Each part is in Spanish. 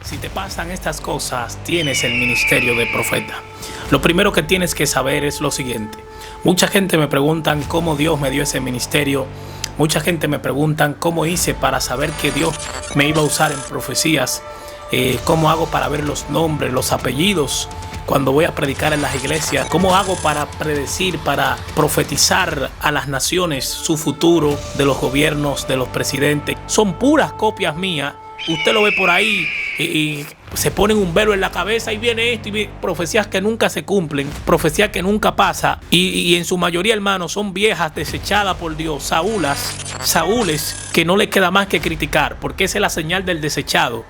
Si te pasan estas cosas, tienes el ministerio de profeta. Lo primero que tienes que saber es lo siguiente. Mucha gente me preguntan cómo Dios me dio ese ministerio. Mucha gente me preguntan cómo hice para saber que Dios me iba a usar en profecías. Cómo hago para ver los nombres, los apellidos cuando voy a predicar en las iglesias. Cómo hago para predecir, para profetizar a las naciones su futuro, de los gobiernos, de los presidentes. Son puras copias mías. Usted lo ve por ahí y se ponen un velo en la cabeza y viene esto y viene profecías que nunca se cumplen, profecías que nunca pasa y en su mayoría, hermanos, son viejas desechadas por Dios, saúles que no le queda más que criticar, porque esa es la señal del desechado.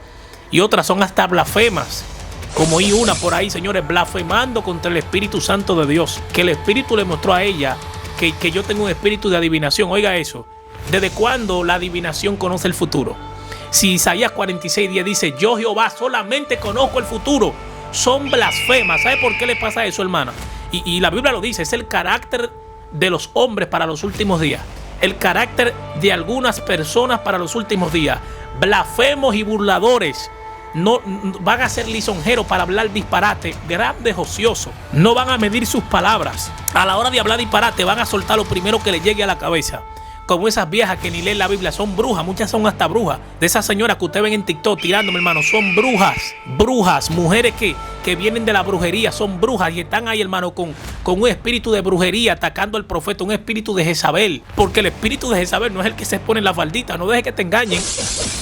Y otras son hasta blasfemas, como oí una por ahí, señores, blasfemando contra el Espíritu Santo de Dios, que el Espíritu le mostró a ella que yo tengo un espíritu de adivinación. Oiga eso, ¿desde cuándo la adivinación conoce el futuro? Si Isaías 46:10 dice, yo Jehová solamente conozco el futuro, son blasfemas. ¿Sabe por qué le pasa eso, hermana? Y la Biblia lo dice, es el carácter de los hombres para los últimos días. El carácter de algunas personas para los últimos días. Blasfemos y burladores. No van a ser lisonjeros para hablar disparate, grandes ociosos. No van a medir sus palabras. A la hora de hablar disparate van a soltar lo primero que les llegue a la cabeza. Como esas viejas que ni leen la Biblia, son brujas, muchas son hasta brujas. De esas señoras que usted ven en TikTok tirándome, hermano, son brujas, mujeres que vienen de la brujería, son brujas y están ahí, hermano, con un espíritu de brujería atacando al profeta, un espíritu de Jezabel. Porque el espíritu de Jezabel no es el que se pone en la faldita, no dejes que te engañen,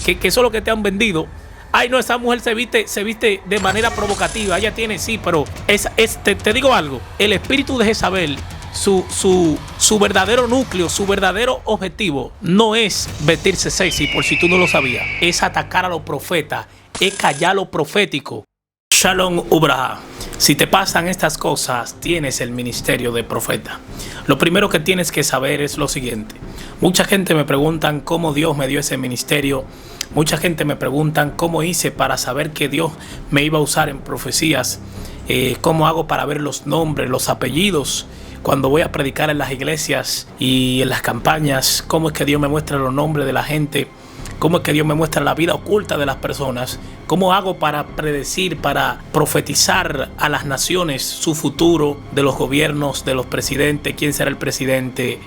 que eso es lo que te han vendido. Ay, no, esa mujer se viste de manera provocativa, ella tiene, sí, pero te digo algo, el espíritu de Jezabel, su verdadero núcleo, su verdadero objetivo no es vestirse sexy, por si tú no lo sabías, es atacar a los profetas, es callar lo profético. Shalom Ubraha. Si te pasan estas cosas, tienes el ministerio de profeta. Lo primero que tienes que saber es lo siguiente. Mucha gente me preguntan cómo Dios me dio ese ministerio. Mucha gente me preguntan cómo hice para saber que Dios me iba a usar en profecías. Cómo hago para ver los nombres, los apellidos cuando voy a predicar en las iglesias y en las campañas. Cómo es que Dios me muestra los nombres de la gente. Cómo es que Dios me muestra la vida oculta de las personas. Cómo hago para predecir, para profetizar a las naciones su futuro, de los gobiernos, de los presidentes, quién será el presidente,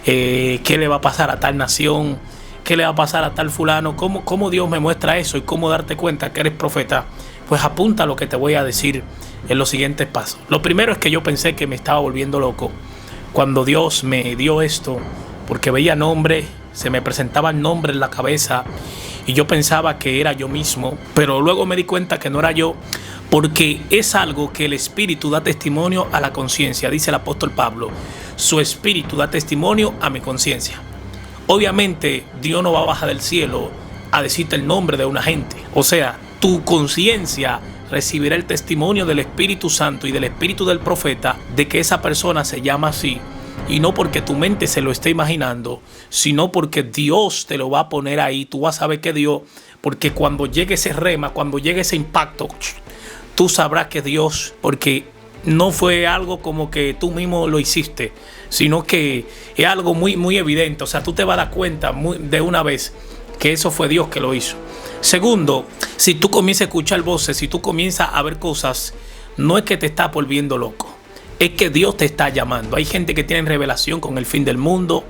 qué le va a pasar a tal nación, qué le va a pasar a tal fulano. Cómo Dios me muestra eso y cómo darte cuenta que eres profeta. Pues apunta lo que te voy a decir en los siguientes pasos. Lo primero es que yo pensé que me estaba volviendo loco cuando Dios me dio esto, porque veía nombres, se me presentaban nombres en la cabeza y yo pensaba que era yo mismo, pero luego me di cuenta que no era yo, porque es algo que el Espíritu da testimonio a la conciencia, dice el apóstol Pablo. Su Espíritu da testimonio a mi conciencia. Obviamente Dios no va a bajar del cielo a decirte el nombre de una gente. O sea, tu conciencia recibirá el testimonio del Espíritu Santo y del Espíritu del profeta de que esa persona se llama así. Y no porque tu mente se lo esté imaginando, sino porque Dios te lo va a poner ahí. Tú vas a saber que Dios, porque cuando llegue ese rema, cuando llegue ese impacto, tú sabrás que Dios, porque no fue algo como que tú mismo lo hiciste, sino que es algo muy, muy evidente. O sea, tú te vas a dar cuenta de una vez que eso fue Dios que lo hizo. Segundo, si tú comienzas a escuchar voces, si tú comienzas a ver cosas, no es que te estás volviendo loco. Es que Dios te está llamando. Hay gente que tiene revelación con el fin del mundo.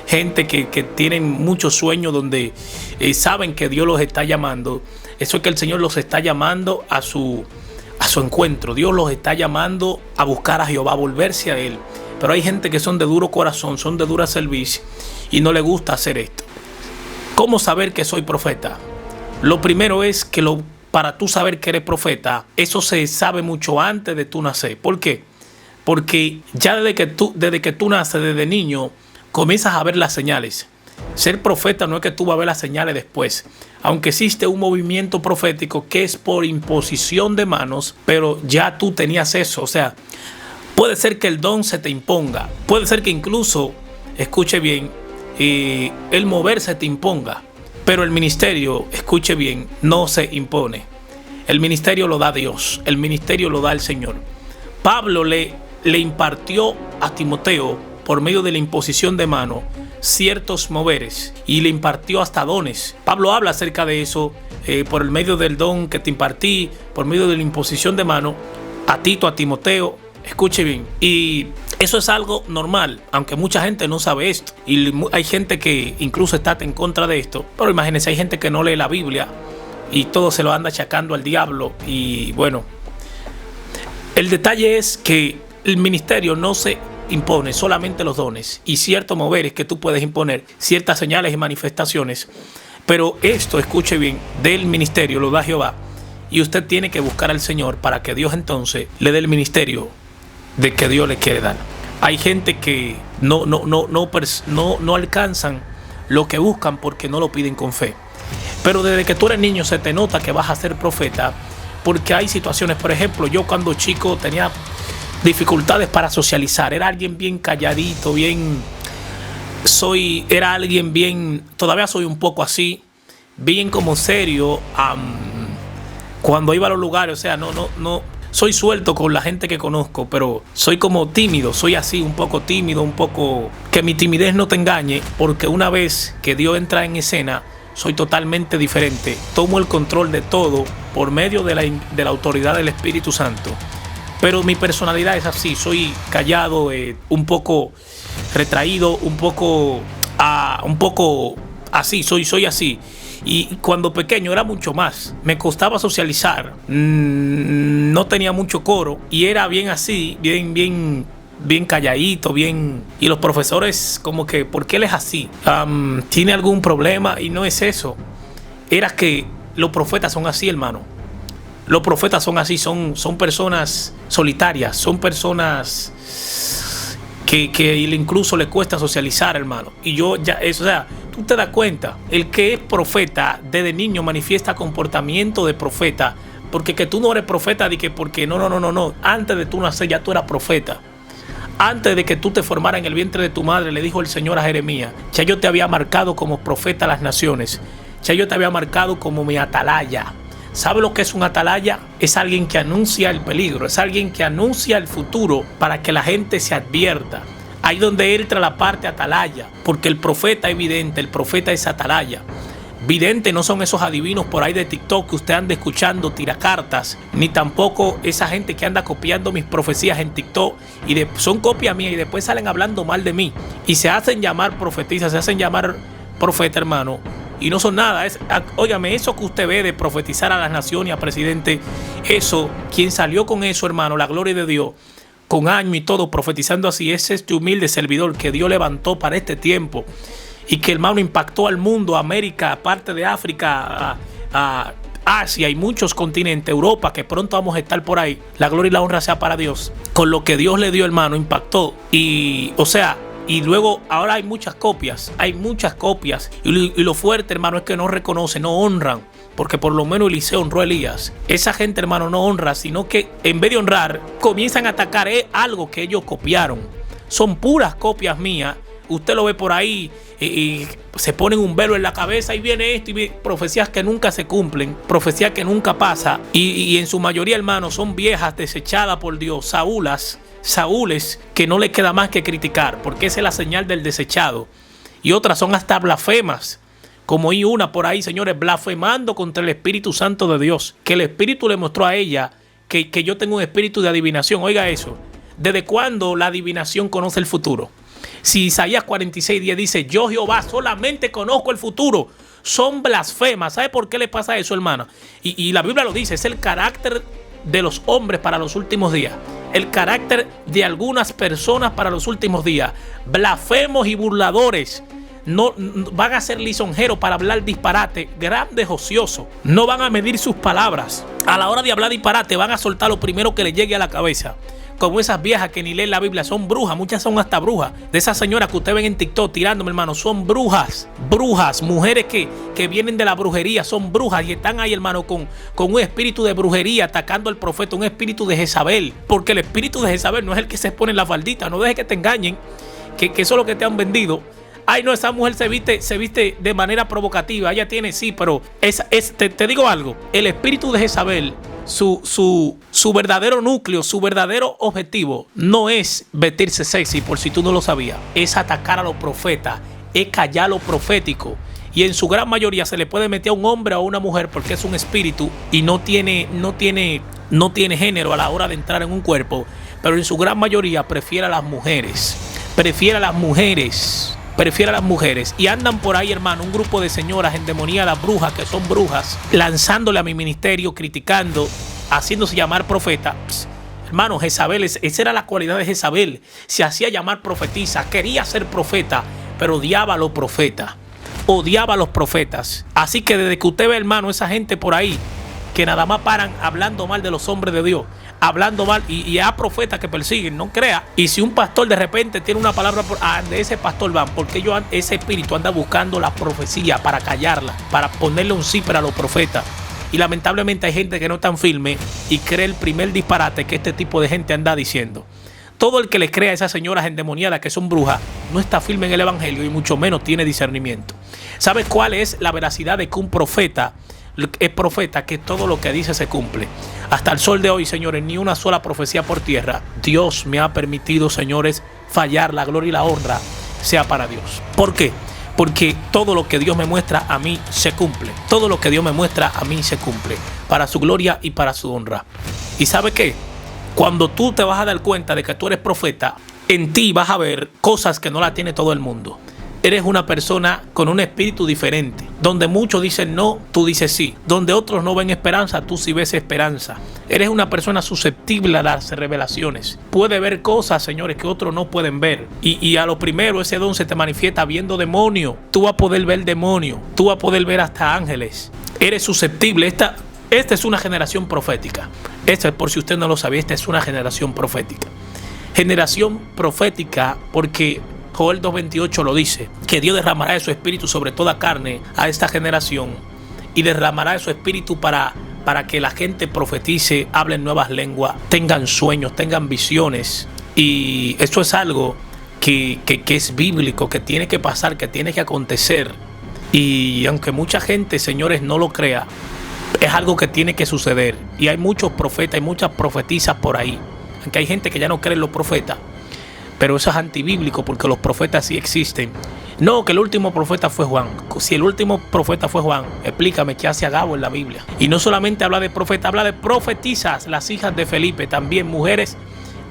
Gente que tienen muchos sueños donde saben que Dios los está llamando. Eso es que el Señor los está llamando a su encuentro. Dios los está llamando a buscar a Jehová, a volverse a Él. Pero hay gente que son de duro corazón, son de dura cerviz y no les gusta hacer esto. ¿Cómo saber que soy profeta? Lo primero es que para tú saber que eres profeta, eso se sabe mucho antes de tú nacer. ¿Por qué? Porque ya desde que tú naces, desde niño, comienzas a ver las señales. Ser profeta no es que tú vas a ver las señales después. Aunque existe un movimiento profético que es por imposición de manos, pero ya tú tenías eso. O sea, puede ser que el don se te imponga. Puede ser que incluso, escuche bien, el mover se te imponga. Pero el ministerio, escuche bien, no se impone. El ministerio lo da Dios. El ministerio lo da el Señor. Pablo le impartió a Timoteo, por medio de la imposición de mano, ciertos moveres y le impartió hasta dones. Pablo habla acerca de eso, por el medio del don que te impartí, por medio de la imposición de mano, a Tito, a Timoteo. Escuche bien, y eso es algo normal, aunque mucha gente no sabe esto, y hay gente que incluso está en contra de esto. Pero imagínense, hay gente que no lee la Biblia y todo se lo anda achacando al diablo. Y bueno, el detalle es que el ministerio no se impone, solamente los dones y ciertos moveres que tú puedes imponer, ciertas señales y manifestaciones. Pero esto, escuche bien, del ministerio lo da Jehová, y usted tiene que buscar al Señor para que Dios entonces le dé el ministerio de que Dios le quiere dar. Hay gente que no alcanzan lo que buscan porque no lo piden con fe. Pero desde que tú eres niño se te nota que vas a ser profeta, porque hay situaciones. Por ejemplo, yo cuando chico tenía dificultades para socializar. Era alguien bien calladito, era alguien bien, todavía soy un poco así, bien como serio. Cuando iba a los lugares, o sea, no soy suelto con la gente que conozco, pero soy como tímido, soy así, un poco tímido, un poco, que mi timidez no te engañe, porque una vez que Dios entra en escena, soy totalmente diferente. Tomo el control de todo por medio de la autoridad del Espíritu Santo. Pero mi personalidad es así, soy callado, un poco retraído, un poco así, soy así. Y cuando pequeño era mucho más, me costaba socializar, no tenía mucho coro y era bien así, bien calladito, bien. Y los profesores como que, ¿por qué él es así? ¿Tiene algún problema? Y no es eso, era que los profetas son así, hermano. Los profetas son así, son personas solitarias, son personas que incluso le cuesta socializar, hermano. Y yo ya, o sea, tú te das cuenta, el que es profeta desde niño manifiesta comportamiento de profeta, porque que tú no eres profeta de que porque no. Antes de tú nacer ya tú eras profeta. Antes de que tú te formaras en el vientre de tu madre, le dijo el Señor a Jeremías, ya yo te había marcado como profeta a las naciones, ya yo te había marcado como mi atalaya. ¿Sabe lo que es un atalaya? Es alguien que anuncia el peligro, es alguien que anuncia el futuro para que la gente se advierta. Ahí donde entra la parte atalaya, porque el profeta es vidente, el profeta es atalaya. Vidente no son esos adivinos por ahí de TikTok que usted anda escuchando tiracartas, ni tampoco esa gente que anda copiando mis profecías en TikTok y son copia mía y después salen hablando mal de mí y se hacen llamar profetisas, se hacen llamar profeta, hermano. Y no son nada. Óigame, eso que usted ve de profetizar a las naciones y a presidente, eso, quien salió con eso, hermano, la gloria de Dios, con años y todo, profetizando así, ese es este humilde servidor que Dios levantó para este tiempo y que, hermano, impactó al mundo, a América, parte de África, a Asia y muchos continentes, Europa, que pronto vamos a estar por ahí. La gloria y la honra sea para Dios. Con lo que Dios le dio, hermano, impactó. Y, o sea, y luego ahora hay muchas copias. Y lo fuerte, hermano, es que no reconocen, no honran. Porque por lo menos Eliseo honró a Elías. Esa gente, hermano, no honra, sino que en vez de honrar, comienzan a atacar algo que ellos copiaron. Son puras copias mías. Usted lo ve por ahí y se ponen un velo en la cabeza y viene esto y profecías que nunca se cumplen, profecías que nunca pasa. Y en su mayoría, hermano, son viejas desechadas por Dios, Saúles que no le queda más que criticar, porque esa es la señal del desechado. Y otras son hasta blasfemas, como hay una por ahí, señores, blasfemando contra el Espíritu Santo de Dios, que el Espíritu le mostró a ella que yo tengo un espíritu de adivinación. Oiga eso, ¿desde cuándo la adivinación conoce el futuro? Si Isaías 46:10 dice, yo Jehová solamente conozco el futuro, son blasfemas. ¿Sabe por qué le pasa eso, hermana? Y la Biblia lo dice, es el carácter de los hombres para los últimos días. El carácter de algunas personas para los últimos días. Blasfemos y burladores. No van a ser lisonjeros para hablar disparate, grandes ociosos. No van a medir sus palabras. A la hora de hablar disparate van a soltar lo primero que les llegue a la cabeza. Como esas viejas que ni leen la Biblia, son brujas, muchas son hasta brujas. De esas señoras que usted ven en TikTok tirándome, hermano, son brujas, mujeres que vienen de la brujería, son brujas y están ahí, hermano, con un espíritu de brujería atacando al profeta, un espíritu de Jezabel. Porque el espíritu de Jezabel no es el que se pone en la faldita, no dejes que te engañen, que eso es lo que te han vendido. Ay, no, esa mujer se viste de manera provocativa, ella tiene, sí, pero te digo algo, el espíritu de Jezabel, su verdadero núcleo, su verdadero objetivo no es vestirse sexy, por si tú no lo sabías, es atacar a los profetas, es callar lo profético. Y en su gran mayoría se le puede meter a un hombre o a una mujer porque es un espíritu y no tiene género a la hora de entrar en un cuerpo. Pero en su gran mayoría prefiere a las mujeres. Prefiere a las mujeres. Y andan por ahí, hermano, un grupo de señoras endemoniadas, brujas, que son brujas, lanzándole a mi ministerio, criticando, haciéndose llamar profeta. Hermano, Jezabel, esa era la cualidad de Jezabel. Se hacía llamar profetisa, quería ser profeta, pero odiaba a los profetas. Odiaba a los profetas. Así que desde que usted ve, hermano, esa gente por ahí que nada más paran hablando mal de los hombres de Dios, hablando mal, y hay profetas que persiguen, no crea. Y si un pastor de repente tiene una palabra, de ese pastor van, porque ese espíritu anda buscando la profecía para callarla, para ponerle un cipher a los profetas. Y lamentablemente hay gente que no está firme y cree el primer disparate que este tipo de gente anda diciendo. Todo el que le crea a esas señoras endemoniadas que son brujas no está firme en el evangelio y mucho menos tiene discernimiento. ¿Sabes cuál es la veracidad de que un profeta es profeta? Que todo lo que dice se cumple. Hasta el sol de hoy, señores, ni una sola profecía por tierra Dios me ha permitido, señores, fallar. La gloria y la honra sea para Dios. ¿Por qué? Porque todo lo que Dios me muestra a mí se cumple. Todo lo que Dios me muestra a mí se cumple. Para su gloria y para su honra. ¿Y sabe qué? Cuando tú te vas a dar cuenta de que tú eres profeta, en ti vas a ver cosas que no la tiene todo el mundo. Eres una persona con un espíritu diferente. Donde muchos dicen no, tú dices sí. Donde otros no ven esperanza, tú sí ves esperanza. Eres una persona susceptible a las revelaciones. Puede ver cosas, señores, que otros no pueden ver. Y a lo primero, ese don se te manifiesta viendo demonios. Tú vas a poder ver demonios. Tú vas a poder ver hasta ángeles. Eres susceptible. Esta es una generación profética. Esta, por si usted no lo sabía, esta es una generación profética. Generación profética porque Joel 2:28 lo dice, que Dios derramará de su espíritu sobre toda carne a esta generación y derramará de su espíritu para que la gente profetice, hablen nuevas lenguas, tengan sueños, tengan visiones. Y esto es algo que es bíblico, que tiene que pasar, que tiene que acontecer. Y aunque mucha gente, señores, no lo crea, es algo que tiene que suceder. Y hay muchos profetas y muchas profetisas por ahí. Aunque hay gente que ya no cree en los profetas. Pero eso es antibíblico porque los profetas sí existen. No, que el último profeta fue Juan. Si el último profeta fue Juan, explícame qué hace Agabo en la Biblia. Y no solamente habla de profeta, habla de profetisas, las hijas de Felipe, también mujeres.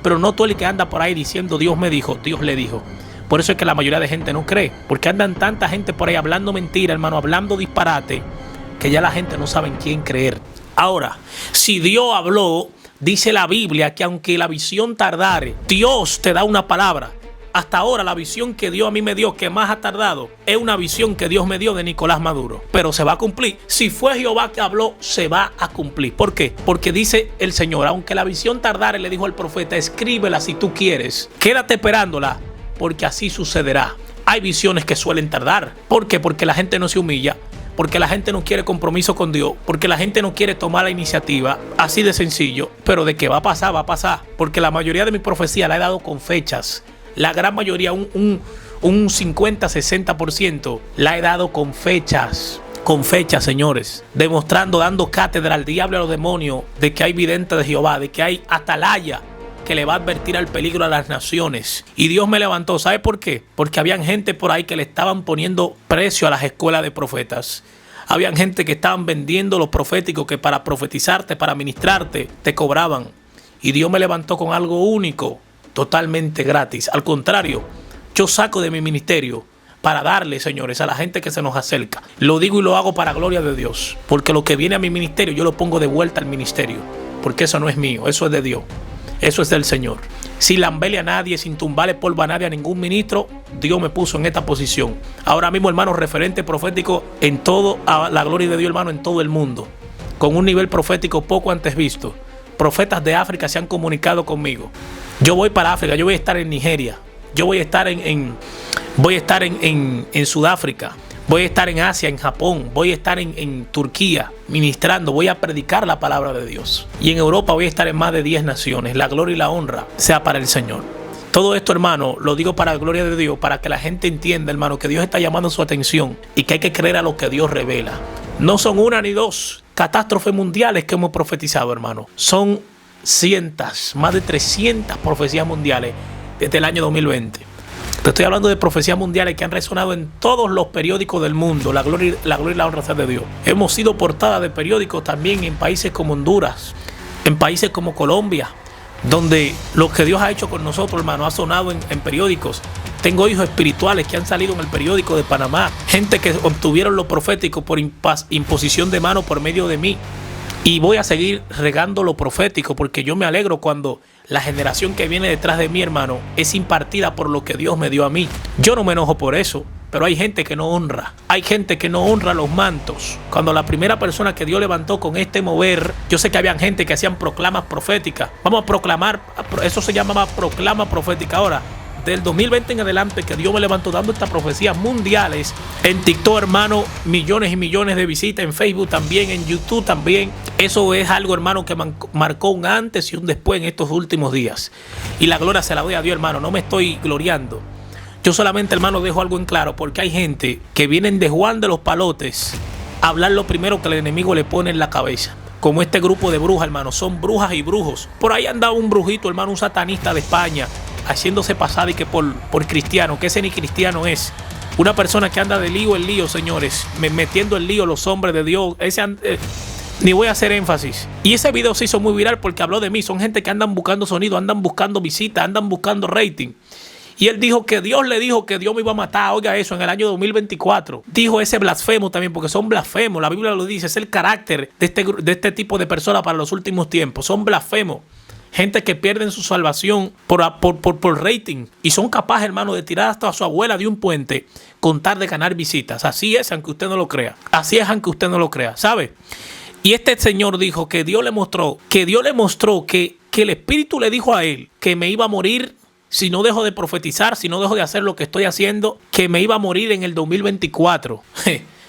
Pero no todo el que anda por ahí diciendo Dios me dijo, Dios le dijo. Por eso es que la mayoría de gente no cree. Porque andan tanta gente por ahí hablando mentira, hermano, hablando disparate, que ya la gente no sabe en quién creer. Ahora, si Dios habló, dice la Biblia que aunque la visión tardare, Dios te da una palabra. Hasta ahora la visión que Dios a mí me dio, que más ha tardado, es una visión que Dios me dio de Nicolás Maduro. Pero se va a cumplir. Si fue Jehová que habló, se va a cumplir. ¿Por qué? Porque dice el Señor, aunque la visión tardare, le dijo al profeta, escríbela si tú quieres. Quédate esperándola, porque así sucederá. Hay visiones que suelen tardar. ¿Por qué? Porque la gente no se humilla. Porque la gente no quiere compromiso con Dios, porque la gente no quiere tomar la iniciativa, así de sencillo. Pero de que va a pasar, va a pasar. Porque la mayoría de mi profecía la he dado con fechas. La gran mayoría, un 50-60%, la he dado con fechas. Con fechas, señores. Demostrando, dando cátedra al diablo y a los demonios de que hay vidente de Jehová, de que hay atalaya que le va a advertir al peligro a las naciones. Y Dios me levantó. ¿Sabe por qué? Porque habían gente por ahí que le estaban poniendo precio a las escuelas de profetas. Habían gente que estaban vendiendo los proféticos, que para profetizarte, para ministrarte, te cobraban. Y Dios me levantó con algo único, totalmente gratis. Al contrario, yo saco de mi ministerio para darle, señores, a la gente que se nos acerca. Lo digo y lo hago para gloria de Dios. Porque lo que viene a mi ministerio, yo lo pongo de vuelta al ministerio. Porque eso no es mío, eso es de Dios. Eso es del Señor. Sin lamberle a nadie, sin tumbarle polvo a nadie, a ningún ministro, Dios me puso en esta posición. Ahora mismo, hermano, referente profético en todo, a la gloria de Dios, hermano, en todo el mundo. Con un nivel profético poco antes visto. Profetas de África se han comunicado conmigo. Yo voy para África, yo voy a estar en Nigeria. Yo voy a estar en Sudáfrica. Voy a estar en Asia, en Japón, voy a estar en Turquía ministrando, voy a predicar la palabra de Dios. Y en Europa voy a estar en más de 10 naciones. La gloria y la honra sea para el Señor. Todo esto, hermano, lo digo para la gloria de Dios, para que la gente entienda, hermano, que Dios está llamando su atención y que hay que creer a lo que Dios revela. No son una ni dos catástrofes mundiales que hemos profetizado, hermano. Son cientos, más de 300 profecías mundiales desde el año 2020. Te estoy hablando de profecías mundiales que han resonado en todos los periódicos del mundo. La gloria y la honra sea de Dios. Hemos sido portada de periódicos también en países como Honduras, en países como Colombia, donde lo que Dios ha hecho con nosotros, hermano, ha sonado en periódicos. Tengo hijos espirituales que han salido en el periódico de Panamá, gente que obtuvieron lo profético por imposición de mano por medio de mí. Y voy a seguir regando lo profético, porque yo me alegro cuando la generación que viene detrás de mí, hermano, es impartida por lo que Dios me dio a mí. Yo no me enojo por eso, pero hay gente que no honra. Hay gente que no honra los mantos. Cuando la primera persona que Dios levantó con este mover, yo sé que habían gente que hacían proclamas proféticas. Vamos a proclamar, eso se llamaba proclama profética. Ahora, del 2020 en adelante, que Dios me levantó dando estas profecías mundiales, en TikTok, hermano, millones y millones de visitas, en Facebook también, en YouTube también. Eso es algo, hermano, que marcó un antes y un después en estos últimos días. Y la gloria se la doy a Dios, hermano. No me estoy gloriando. Yo solamente, hermano, dejo algo en claro, porque hay gente que vienen de Juan de los Palotes a hablar lo primero que el enemigo le pone en la cabeza. Como este grupo de brujas, hermano. Son brujas y brujos. Por ahí anda un brujito, hermano, un satanista de España, haciéndose pasar y que por cristiano, que ese ni cristiano es. Una persona que anda de lío en lío, señores, metiendo en lío los hombres de Dios. Ni voy a hacer énfasis. Y ese video se hizo muy viral porque habló de mí. Son gente que andan buscando sonido, andan buscando visitas, andan buscando rating. Y él dijo que Dios le dijo que Dios me iba a matar. Oiga eso, en el año 2024. Dijo ese blasfemo también, porque son blasfemos. La Biblia lo dice, es el carácter de este tipo de personas para los últimos tiempos. Son blasfemos. Gente que pierden su salvación por rating. Y son capaces, hermano, de tirar hasta a su abuela de un puente con tal de ganar visitas. Así es, aunque usted no lo crea. Así es, aunque usted no lo crea, ¿sabe? Y este señor dijo que Dios le mostró que el Espíritu le dijo a él que me iba a morir si no dejo de profetizar, si no dejo de hacer lo que estoy haciendo, que me iba a morir en el 2024.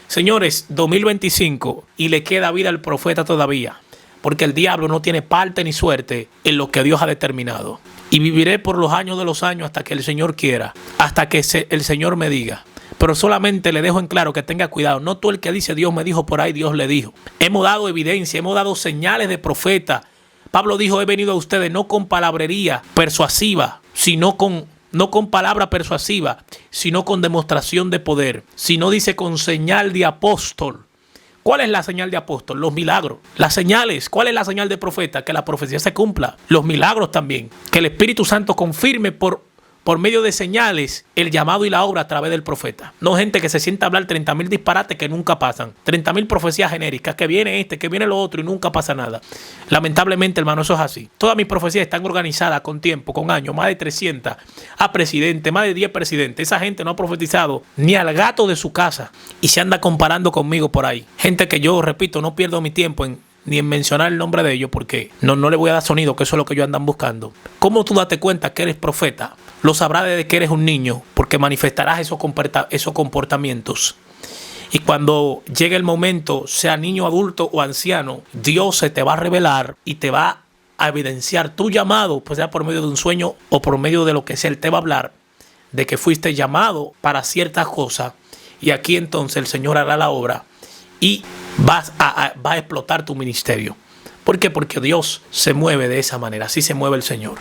Señores, 2025 y le queda vida al profeta todavía. Porque el diablo no tiene parte ni suerte en lo que Dios ha determinado. Y viviré por los años de los años hasta que el Señor quiera, hasta que el Señor me diga. Pero solamente le dejo en claro que tenga cuidado. No todo el que dice Dios me dijo por ahí, Dios le dijo. Hemos dado evidencia, hemos dado señales de profeta. Pablo dijo, he venido a ustedes no con palabrería persuasiva, no con palabra persuasiva, sino con demostración de poder. Sino dice con señal de apóstol. ¿Cuál es la señal de apóstol? Los milagros. Las señales. ¿Cuál es la señal de profeta? Que la profecía se cumpla. Los milagros también. Que el Espíritu Santo confirme por medio de señales el llamado y la obra a través del profeta. No gente que se sienta a hablar 30,000 disparates que nunca pasan. 30,000 profecías genéricas. Que viene que viene lo otro y nunca pasa nada. Lamentablemente, hermano, eso es así. Todas mis profecías están organizadas con tiempo, con años. Más de 300 a presidente, más de 10 presidentes. Esa gente no ha profetizado ni al gato de su casa. Y se anda comparando conmigo por ahí. Gente que yo, repito, no pierdo mi tiempo ni en mencionar el nombre de ellos porque no le voy a dar sonido, que eso es lo que ellos andan buscando. ¿Cómo tú date cuenta que eres profeta? Lo sabrás desde que eres un niño, porque manifestarás esos comportamientos. Y cuando llegue el momento, sea niño, adulto o anciano, Dios se te va a revelar y te va a evidenciar tu llamado, pues sea por medio de un sueño o por medio de lo que sea. Él te va a hablar de que fuiste llamado para ciertas cosas. Y aquí entonces el Señor hará la obra y va a explotar tu ministerio. ¿Por qué? Porque Dios se mueve de esa manera. Así se mueve el Señor.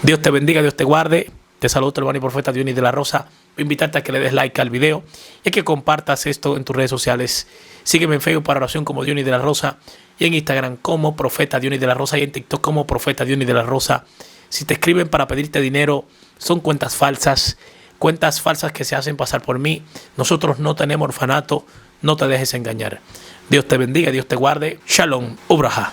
Dios te bendiga, Dios te guarde. Te saludo, tu hermano y profeta Dionis de la Rosa. Voy a invitarte a que le des like al video y a que compartas esto en tus redes sociales. Sígueme en Facebook para oración como Dionis de la Rosa y en Instagram como profeta Dionis de la Rosa y en TikTok como profeta Dionis de la Rosa. Si te escriben para pedirte dinero, son cuentas falsas que se hacen pasar por mí. Nosotros no tenemos orfanato, no te dejes engañar. Dios te bendiga, Dios te guarde. Shalom, Ubraja.